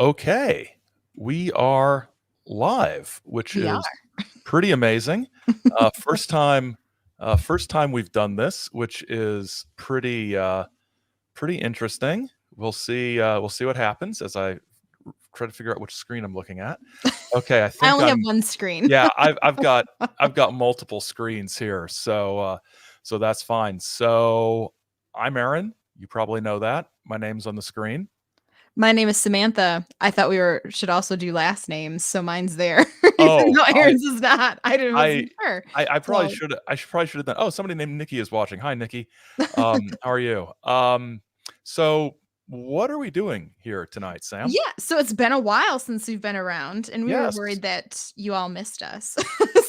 Okay, we are live, which We are. is pretty amazing. First time, first time we've done this, which is pretty interesting. We'll see. We'll see what happens as I try to figure out which screen I'm looking at. Okay, I I think only have I'm. one screen. Yeah, I've got multiple screens here, so that's fine. So I'm Aaron. You probably know that. My name's on the screen. My name is Samantha. I thought should also do last names, so mine's there. Even Oh, though Aaron's is not. I wasn't sure. I probably So should probably should have done. Oh, somebody named Nikki is watching. Hi, Nikki. How are you? So what are we doing here tonight, Sam? yeah, so it's been a while since we've been around, and we were Yes. worried that you all missed us.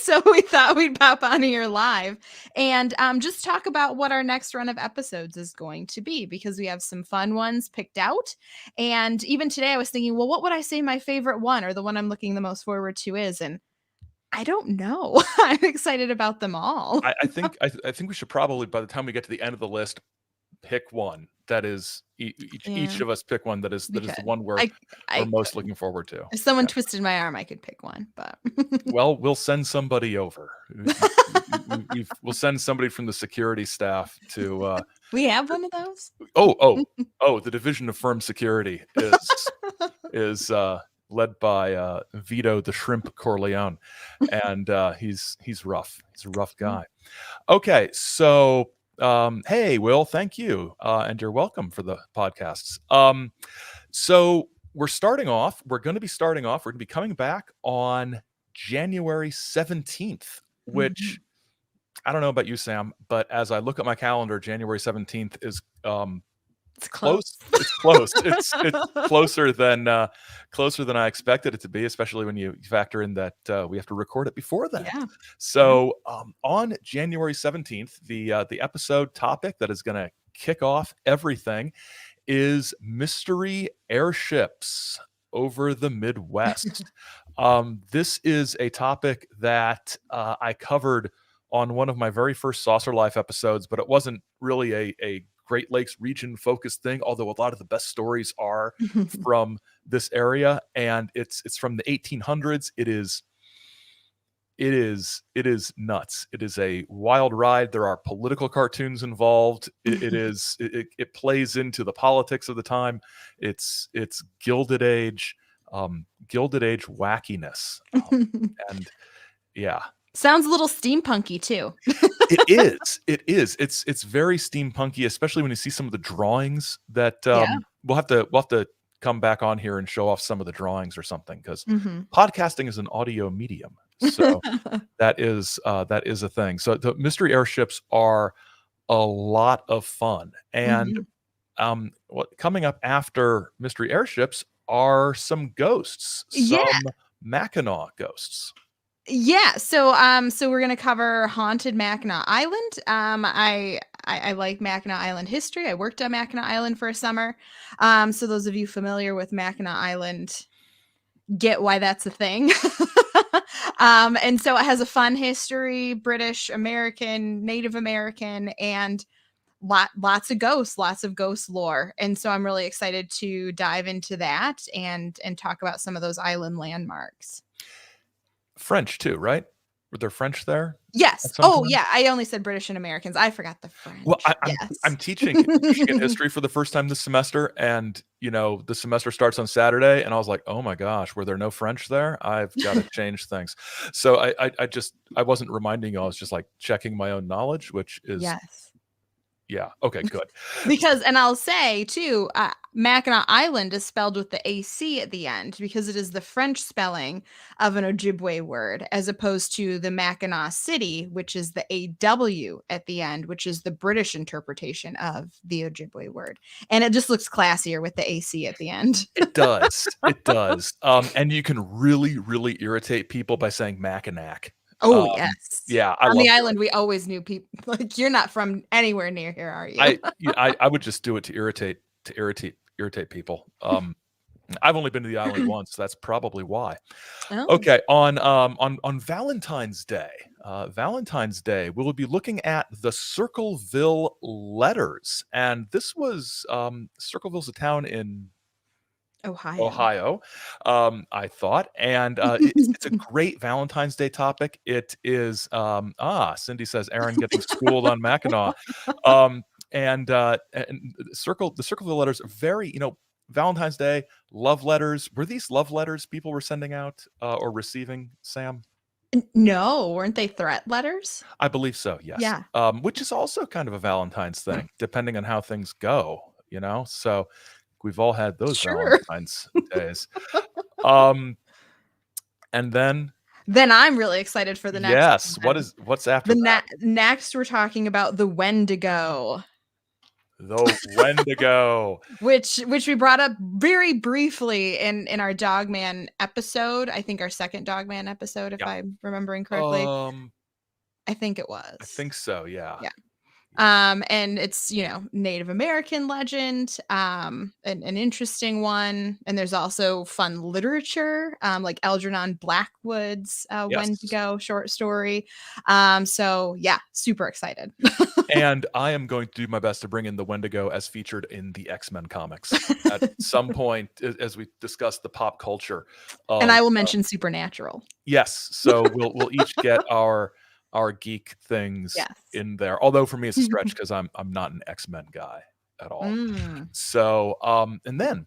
So we thought we'd pop on here live and just talk about what our next run of episodes is going to be because we have some fun ones picked out. And even today I was thinking, well, what would I say my favorite one or the one I'm looking the most forward to is? And I don't know. I'm excited about them all. I think we should probably, by the time we get to the end of the list, pick one that is each Yeah, of us pick one we that is the could. one we're I most could. looking forward to. If someone Yeah. twisted my arm, I could pick one, but Well, we'll send somebody over. We'll send somebody from the security staff to we have one of those. the Division of Firm Security is led by Vito the Shrimp Corleone, and he's rough. He's a rough guy. Okay, so hey, Will, thank you, and you're welcome for the podcasts. So we're starting off. We're going to be starting off. We're going to be coming back on January 17th, which I don't know about you, Sam, but as I look at my calendar, January 17th is It's close. close. It's close. It's closer than I expected it to be, especially when you factor in that we have to record it before that. Yeah. So on January 17th, the episode topic that is going to kick off everything is mystery airships over the Midwest. This is a topic that I covered on one of my very first Saucer Life episodes, but it wasn't really a Great Lakes region focused thing, although a lot of the best stories are from this area, and it's from the 1800s. It is nuts. It is a wild ride. There are political cartoons involved. It plays into the politics of the time. It's Gilded Age wackiness, and yeah. Sounds a little steampunky too. It is. It's very steampunky, especially when you see some of the drawings that Yeah. we'll have to come back on here and show off some of the drawings or something, because Mhm. podcasting is an audio medium. So that is a thing. So the mystery airships are a lot of fun. And what coming up after mystery airships are some ghosts, Yeah. some Mackinac ghosts. Yeah. So we're gonna cover haunted Macna Island. I like Mackinac Island history. I worked on Mackinac Island for a summer. So those of you familiar with Mackinac Island get why that's a thing. And so it has a fun history, British, American, Native American, and lots of ghost lore. And so I'm really excited to dive into that and talk about some of those island landmarks. French too, right? Were there French there? Yes. At some Oh, point? yeah. I only said British and Americans. I forgot the French. Well, Yes. I'm teaching Michigan history for the first time this semester, and the semester starts on Saturday, and I was like, oh my gosh, were there no French there? I've got to change things. So I wasn't reminding you. I was just like checking my own knowledge, which is Yes. yeah. Okay, good. Because, and I'll say too, Mackinac Island is spelled with the AC at the end because it is the French spelling of an Ojibwe word, as opposed to the Mackinac City, which is the AW at the end, which is the British interpretation of the Ojibwe word. And it just looks classier with the AC at the end. It does. It does. And you can really, really irritate people by saying Mackinac. Oh, yes. Yeah, I On love the doing island, we always knew people like you're not from anywhere near here, are you? I would just do it to irritate people. I've only been to the island once. That's probably why. Oh. Okay, on Valentine's Day, we'll be looking at the Circleville Letters, and this was Circleville's a town in Ohio. Ohio, I thought, and it's a great Valentine's Day topic. It is, Cindy says Aaron getting schooled on Mackinac, and the Circleville Letters are very, Valentine's Day love letters. Were these love letters people were sending out or receiving, Sam? No, weren't they threat letters? I believe so. Yes. Yeah. Which is also kind of a Valentine's thing, depending on how things go. So we've all had those Sure. Valentine's days. And then I'm really excited for the next. yes, one. what's after that? Next, we're talking about the Wendigo, The Wendigo. which we brought up very briefly in our Dogman episode. I think our second Dogman episode, if I'm remembering correctly. I think it was. I think so. Yeah. Yeah. And it's, Native American legend, an interesting one. And there's also fun literature, like Algernon Blackwood's Wendigo short story. So yeah, super excited. And I am going to do my best to bring in the Wendigo as featured in the X-Men comics at some point as we discuss the pop culture. And I will mention Supernatural. Yes. So we'll each get our geek things in there. Although for me it's a stretch because I'm not an X-Men guy at all. So and then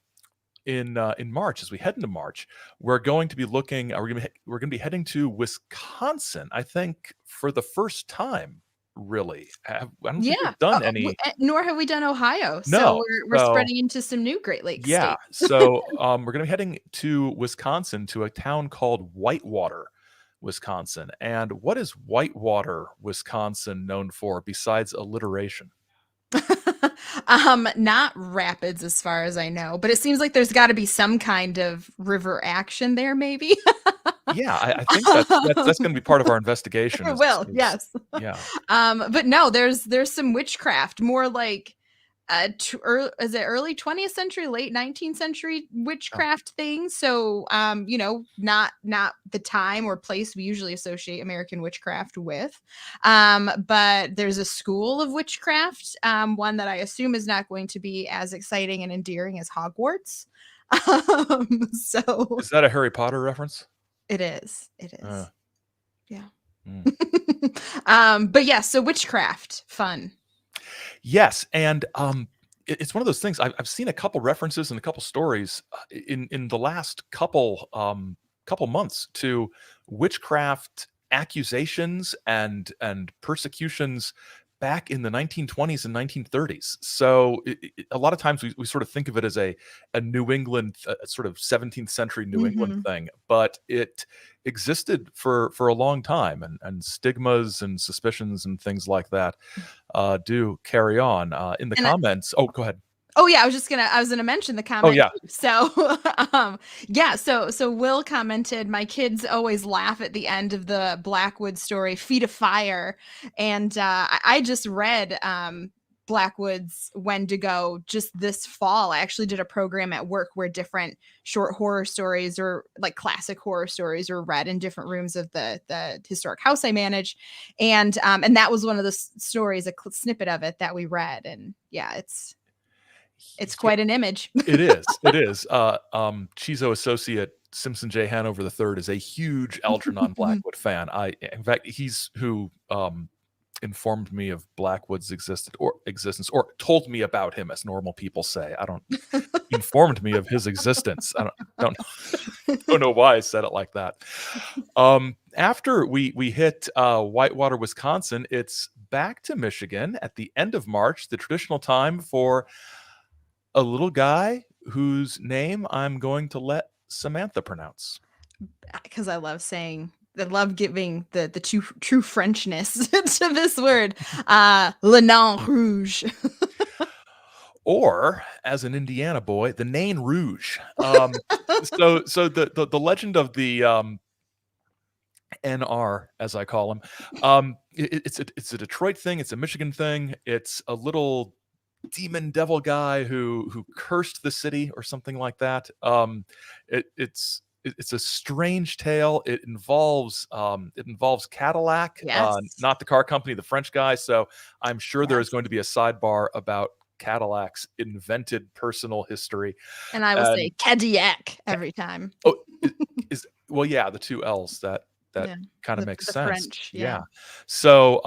in March, as we head into March, we're going to be looking. We're going to be heading to Wisconsin. I think for the first time, really. I don't think we've done any. Nor have we done Ohio. No, so we're spreading into some new Great Lakes. Yeah. States. So we're going to be heading to Wisconsin to a town called Whitewater, Wisconsin. And what is Whitewater, Wisconsin known for besides alliteration? Not rapids as far as I know, but it seems like there's got to be some kind of river action there, maybe. Yeah, I think that's going to be part of our investigation. It will, yes. Yeah. But no, there's some witchcraft, more like is it early 20th century, late 19th century witchcraft things. So not the time or place we usually associate American witchcraft with. But there's a school of witchcraft, one that I assume is not going to be as exciting and endearing as Hogwarts. So is that a Harry Potter reference? It is. Yeah. Mm. But yeah, so witchcraft, fun. Yes, and it's one of those things. I've seen a couple references and a couple stories in the last couple months to witchcraft accusations and persecutions back in the 1920s and 1930s. So a lot of times we sort of think of it as a New England, sort of 17th century New England thing, but it existed for a long time, and stigmas and suspicions and things like that do carry on. In the comments, go ahead. Oh yeah, I was gonna mention the comment. Oh yeah. So so Will commented, my kids always laugh at the end of the Blackwood story, Feet of Fire. And I just read Blackwood's Wendigo just this fall. I actually did a program at work where different short horror stories or like classic horror stories were read in different rooms of the historic house I manage. And that was one of the stories, a snippet of it that we read. And yeah, it's quite an image. It is. Chizo associate Simpson J. Hanover III is a huge Algernon Blackwood fan. In fact, he's who informed me of Blackwood's existence, or told me about him, as normal people say. I don't informed me of his existence. I don't know why I said it like that. After we hit Whitewater, Wisconsin, it's back to Michigan at the end of March, the traditional time for a little guy whose name I'm going to let Samantha pronounce. Because I love giving the true Frenchness to this word. Le Nain Rouge. Or, as an Indiana boy, the Nain Rouge. So the legend of the NR, as I call him, it's a Detroit thing. It's a Michigan thing. It's a little demon devil guy who cursed the city or something like that. It's a strange tale. It involves Cadillac, yes. Not the car company, the French guy. So I'm sure there is going to be a sidebar about Cadillac's invented personal history. And I will say And Cadillac every time. oh, well, yeah, the two L's that Yeah. kind of makes The sense. French, yeah. So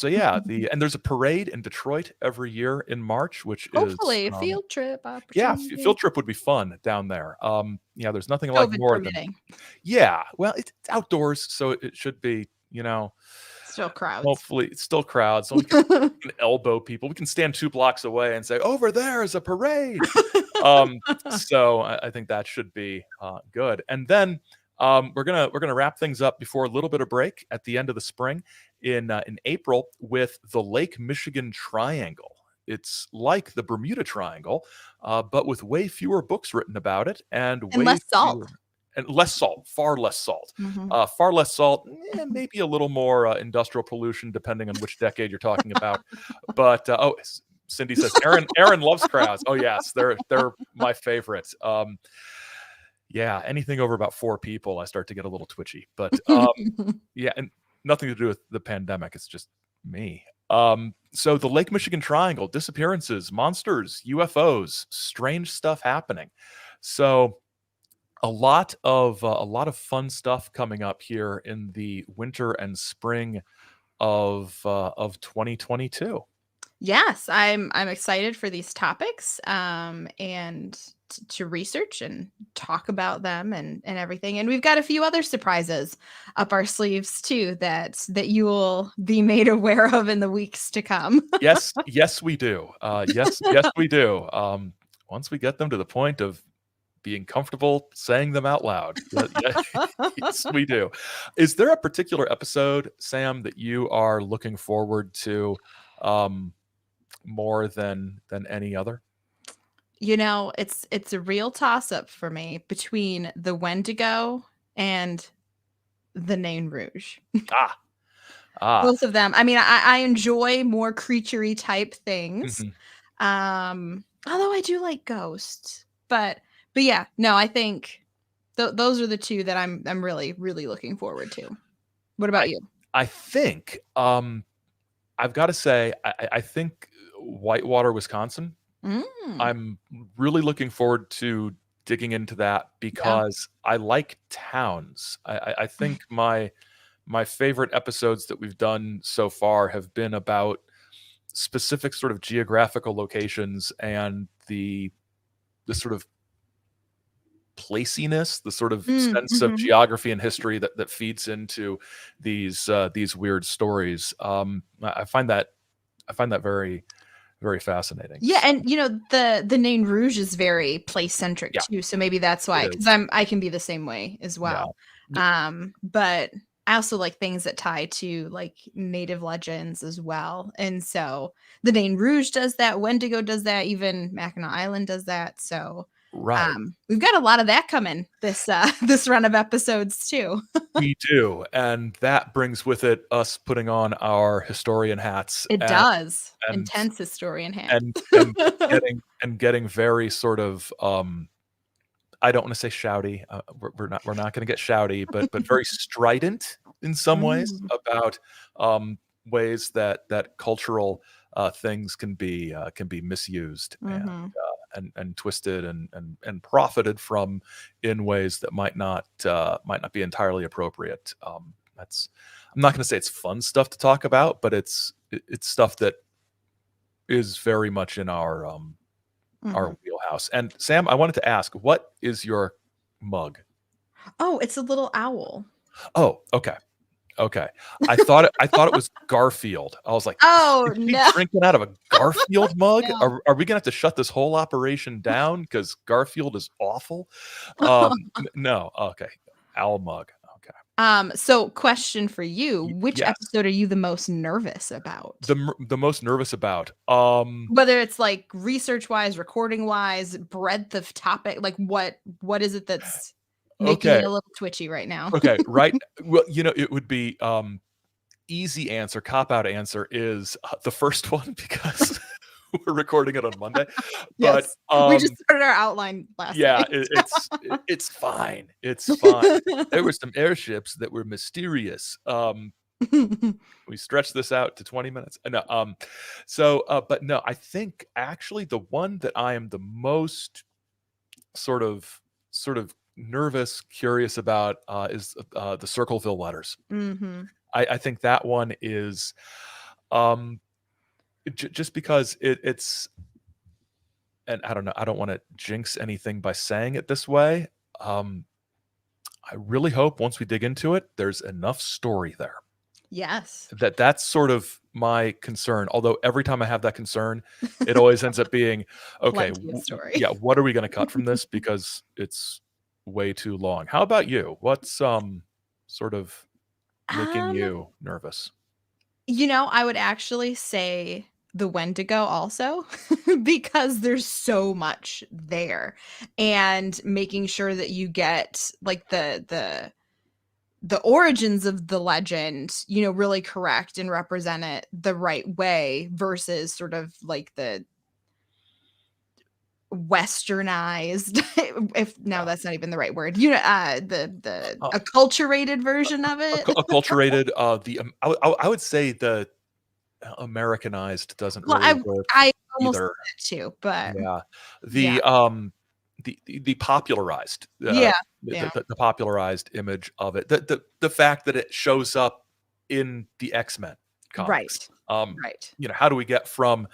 yeah, and there's a parade in Detroit every year in March, which Hopefully is a field trip yeah, opportunity. field trip would be fun down there. Yeah, there's nothing like COVID more than permitting. well, it's outdoors, so it should be, Still crowds. hopefully it's still crowds. So we can elbow people. We can stand 2 blocks away and say, "Over there is a parade." So I think that should be good. And then we're gonna wrap things up before a little bit of break at the end of the spring in April with the Lake Michigan Triangle. It's like the Bermuda Triangle, but with way fewer books written about it and way less salt. fewer and less salt, far less salt. Mhm. Far less salt, maybe a little more industrial pollution, depending on which decade you're talking about. But Cindy says Aaron loves crowds. Oh yes, they're my favorite. Yeah, anything over about 4 people, I start to get a little twitchy. But yeah, and nothing to do with the pandemic. It's just me. So the Lake Michigan Triangle, disappearances, monsters, UFOs, strange stuff happening. So a lot of fun stuff coming up here in the winter and spring of 2022. Yes, I'm excited for these topics, and to research and talk about them and everything. And we've got a few other surprises up our sleeves too that you will be made aware of in the weeks to come. Yes, we do. Yes, we do. Once we get them to the point of being comfortable saying them out loud. Yes, we do. Is there a particular episode, Sam, that you are looking forward to more than any other? It's a real toss up for me between the Wendigo and the Nain Rouge. Both of them. I mean, I enjoy more creaturey type things. Although I do like ghosts. But yeah, no, I think those are the two that I'm really, really looking forward to. What about you? I think I've got to say, I think Whitewater, Wisconsin. I'm really looking forward to digging into that because I like towns. I think my favorite episodes that we've done so far have been about specific sort of geographical locations and the sort of placiness, the sort of sense of geography and history that feeds into these weird stories. I find that very, very fascinating. Yeah, and the Nain Rouge is very place centric too, so maybe that's why. Because I can be the same way as well. But I also like things that tie to like native legends as well, and so the Nain Rouge does that. Wendigo does that. Even Macna Island does that. So we've got a lot of that coming this run of episodes too. We do, and that brings with it us putting on our historian hats. It does. Intense historian hat. And getting very sort of I don't want to say shouty. We're not going to get shouty, but very strident in some ways about ways that cultural things can be misused and twisted and profited from in ways that might not be entirely appropriate. I'm not going to say it's fun stuff to talk about, but it's stuff that is very much in our wheelhouse. And Sam, I wanted to ask, what is your mug? Oh, it's a little owl. Oh, okay. I thought it was Garfield. I was like, oh no, drinking out of a Garfield mug? No. Are we gonna have to shut this whole operation down because Garfield is awful? No, okay. Owl mug. Okay. So question for you: which episode are you the most nervous about? The most nervous about? Whether it's like research wise, recording wise, breadth of topic, like what is it that's making it a little twitchy right now? Okay, right. Well, it would be easy answer, cop-out answer is the first one because we're recording it on Monday. Yes, but we just started our outline last night. It's fine. It's fine. There were some airships that were mysterious. We stretch this out to 20 minutes. No, but no, I think actually the one that I am the most sort of nervous, curious about is the Circleville Letters. Mm-hmm. I think that one is um, just because it's, and I don't know, I don't want to jinx anything by saying it this way. I really hope once we dig into it, there's enough story there. Yes. That's sort of my concern. Although every time I have that concern, it always ends up being, okay, Plenty of story. yeah, what are we going to cut from this because it's way too long? How about you? What's sort of making you nervous? I would actually say the Wendigo also because there's so much there, and making sure that you get like the origins of the legend, really correct and represent it the right way versus sort of like the westernized if now that's not even the right word, the acculturated version of it. Acculturated. I would say the Americanized doesn't Well, really work I almost either. said that too, but Yeah, yeah. the popularized, Yeah. Yeah. the popularized image of it, the fact that it shows up in the X-Men comics. Right. Right. How do we get from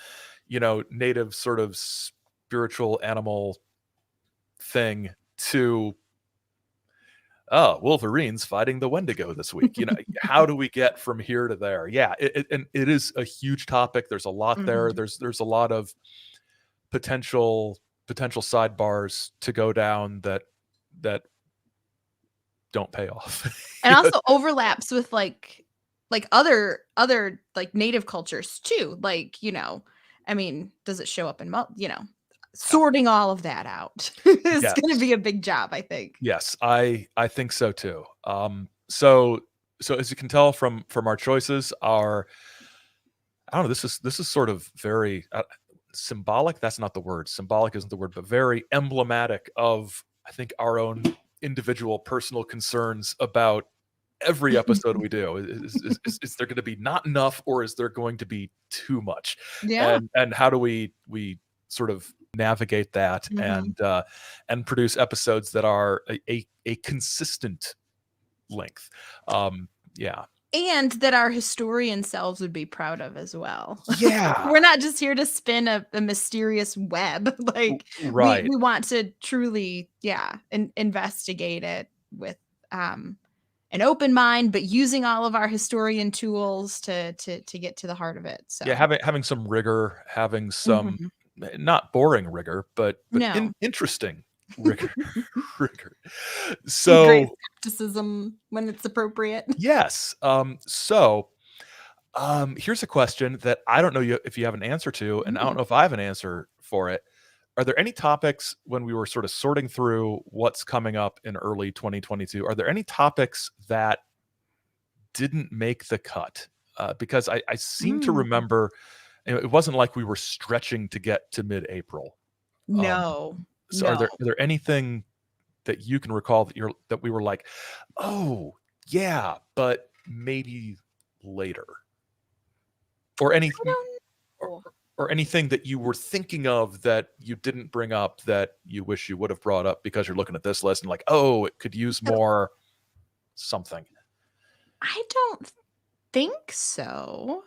native sort of spiritual animal thing to Wolverine's fighting the Wendigo this week. How do we get from here to there? Yeah, and it is a huge topic. There's a lot there. Mhm. There's a lot of potential sidebars to go down that don't pay off. And also overlaps with like other like native cultures too. Like, I mean, does it show up in sorting all of that out is Yes. going to be a big job, I think. Yes, I think so too. So as you can tell from our choices, I don't know. This is sort of very symbolic. That's not the word. Symbolic isn't the word, but very emblematic of, I think, our own individual personal concerns about every episode we do. Is there going to be not enough, or is there going to be too much? Yeah. And how do we sort of navigate that Mhm. and produce episodes that are a consistent length? Yeah. And that our historian selves would be proud of as well. Yeah. We're not just here to spin a mysterious web. Like Right. we want to truly, yeah, investigate it with an open mind, but using all of our historian tools to get to the heart of it. So Yeah, having some rigor, having some Mhm. not boring rigor, but No. interesting rigor. rigor. Great So skepticism when it's appropriate. yes. Here's a question that I don't know if you have an answer to, and I don't Mm. know if I have an answer for it. Are there any topics when we were sort of sorting through what's coming up in early 2022? Are there any topics that didn't make the cut? Because I seem to Mm. remember it wasn't like we were stretching to get to mid-April. Um, No. so are No. there anything that you can recall that we were like, oh yeah, but maybe later, or any I don't or, know. or anything that you were thinking of that you didn't bring up that you wish you would have brought up because you're looking at this list and like, oh, it could use more something. I don't think so.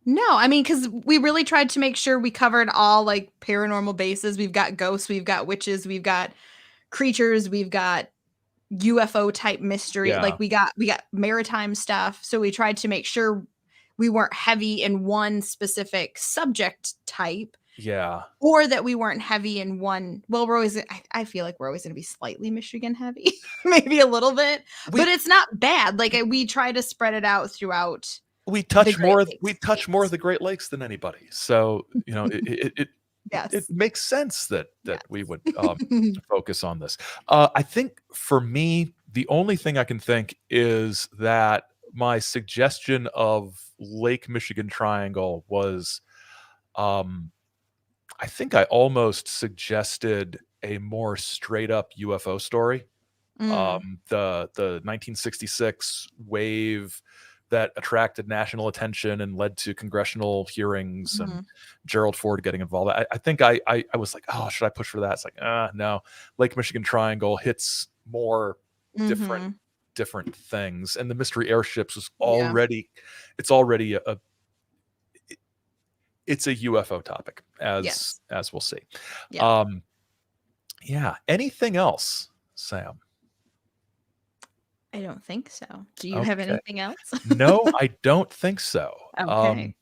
No, I mean, because we really tried to make sure we covered all like paranormal bases. We've got ghosts, we've got witches, we've got creatures, we've got UFO type mystery. Yeah, Like we got maritime stuff. So we tried to make sure we weren't heavy in one specific subject type, yeah. or that we weren't heavy in one. Well, we're always I feel like we're always going to be slightly Michigan heavy, maybe a little bit, but We it's not bad. Like we try to spread it out throughout we the touch Great more Lakes we touch more of states. the Great Lakes than anybody. So, it Yes. makes sense that we would Yes. focus on this. I think for me, the only thing I can think is that my suggestion of Lake Michigan Triangle was, I think I almost suggested a more straight up UFO story. The 1966 wave that attracted national attention and led to congressional hearings and Gerald Ford getting involved. I think I was like, oh, should I push for that? It's like, no. Lake Michigan Triangle hits more different things, and the mystery airships was already it's already it's a UFO topic, as we'll see. Anything else, Sam? I don't think so. Do you have anything else? No, I don't think so. Okay.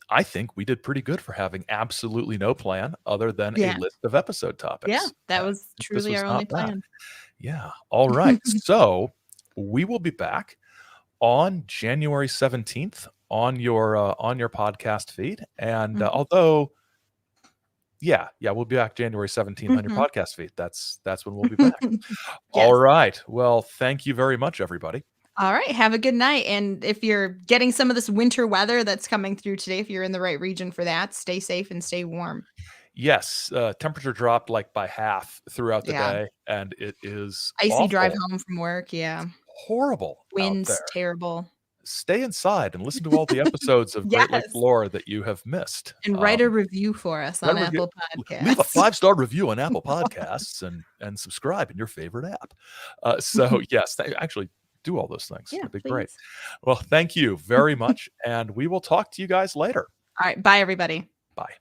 I think we did pretty good for having absolutely no plan other than a list of episode topics. Yeah, that was truly our only plan. Yeah. All right. So we will be back on January 17th on your podcast feed. And although, we'll be back January 17th on your podcast feed. That's when we'll be back. All right. Well, thank you very much, everybody. All right. Have a good night. And if you're getting some of this winter weather that's coming through today, if you're in the right region for that, stay safe and stay warm. Yes. Temperature dropped like by half throughout the day. And it is icy awful. Drive home from work. Yeah. It's horrible. Winds terrible. Stay inside and listen to all the episodes of Great Lake Lore that you have missed. And write a review for us on Apple Podcasts. Leave a 5-star review on Apple Podcasts and subscribe in your favorite app. So yes, actually do all those things. Yeah, that'd be great. Well, thank you very much. And we will talk to you guys later. All right. Bye, everybody. Bye.